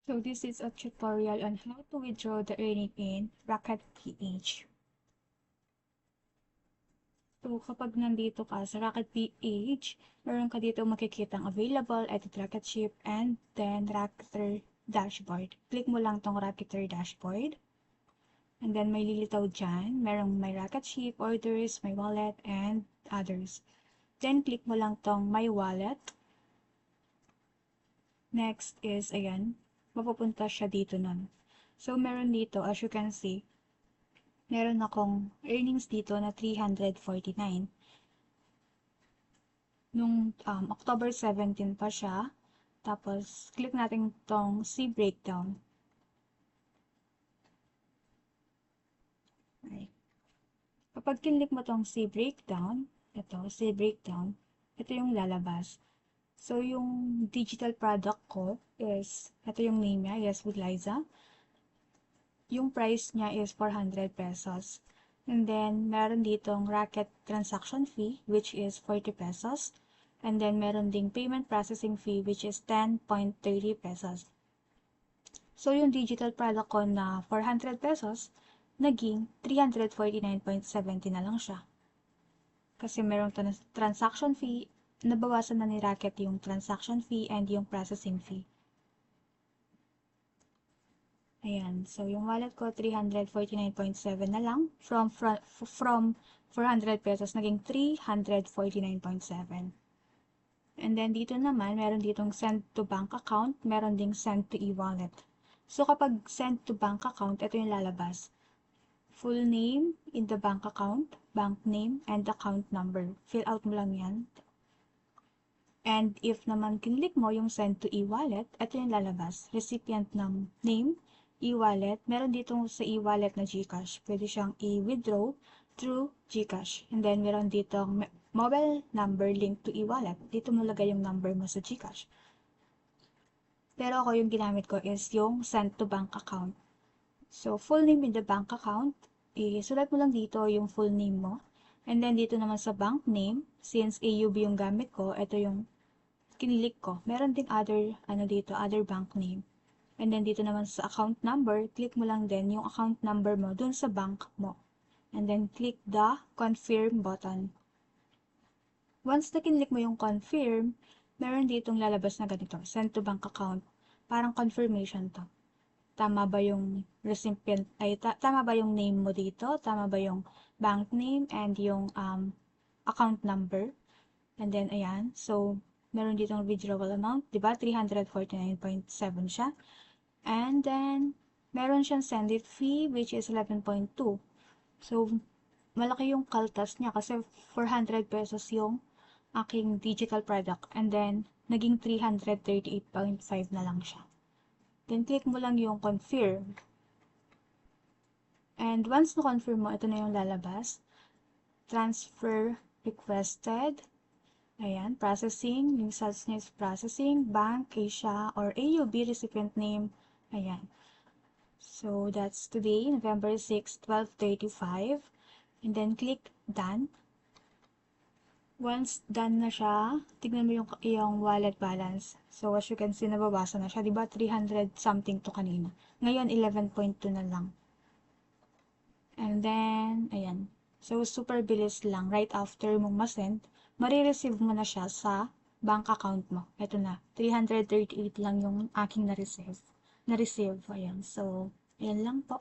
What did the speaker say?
So this is a tutorial on how to withdraw the earning in Raket PH. So kapag nandito ka sa Raket PH, meron ka dito makikitang available, edit Raket ship, and then Raketer dashboard. Click mo lang tong Raketer dashboard. And then may lilitaw dyan. Merong may Raket ship, orders, my wallet, and others. Then click mo lang tong my wallet. Next is, ayan, mapupunta siya dito nun. So, meron dito, as you can see, meron akong earnings dito na 349. Nung October 17 pa siya. Tapos, click natin tong see breakdown. Okay. Kapag click mo tong see breakdown, ito yung lalabas. So, yung digital product ko is, ito yung name niya, Yes with Liza. Yung price niya is 400 pesos. And then, meron ditong Raket transaction fee, which is 40 pesos. And then, meron ding payment processing fee, which is 10.30 pesos. So, yung digital product ko na 400 pesos, naging 349.70 na lang siya. Kasi merong transaction fee, nabawasan na ni Raket yung transaction fee and yung processing fee. Ayan. So, yung wallet ko, 349.7 na lang. From 400 pesos, naging 349.7. And then, dito naman, meron ditong send to bank account. Meron ding send to e-wallet. So, kapag send to bank account, ito yung lalabas. Full name in the bank account, bank name, and account number. Fill out mo lang yan. And if naman kinlik mo yung send to e-wallet, ito yung lalabas. Recipient ng name, e-wallet. Meron ditong sa e-wallet na GCash. Pwede siyang i-withdraw through GCash. And then meron ditong mobile number link to e-wallet. Dito mo lagay yung number mo sa GCash. Pero ako yung ginamit ko is yung send to bank account. So, full name in the bank account, isulat mo lang dito yung full name mo. And then, dito naman sa bank name, since AUB yung gamit ko, ito yung kinilik ko. Meron ding other bank name. And then, dito naman sa account number, click mo lang din yung account number mo dun sa bank mo. And then, click the confirm button. Once na kinilik mo yung confirm, meron ditong lalabas na ganito, send to bank account. Parang confirmation to. Tama ba yung recipient, tama ba yung name mo dito? Tama ba yung bank name and yung account number? And then, ayan. So, meron ditong withdrawal amount, di ba? 349.7 siya. And then, meron siyang send it fee, which is 11.2. So, malaki yung kaltas niya kasi 400 pesos yung aking digital product. And then, naging 338.5 na lang siya. Then, click mo lang yung confirm. And once na-confirm mo, ito na yung lalabas. Transfer requested. Ayan, processing. Yung sales niya is processing. Bank, Asia, or AUB recipient name. Ayan. So, that's today, November 6, 12:35. And then, click done. Once done na siya, tignan mo yung wallet balance. So, as you can see, nabawasan na siya. Diba, 300 something to kanina. Ngayon, 11.2 na lang. And then, ayan. So, super bilis lang. Right after mong masend, marireceive mo na siya sa bank account mo. Ito na. 338 lang yung aking na-receive. Ayan. So, ayan lang po.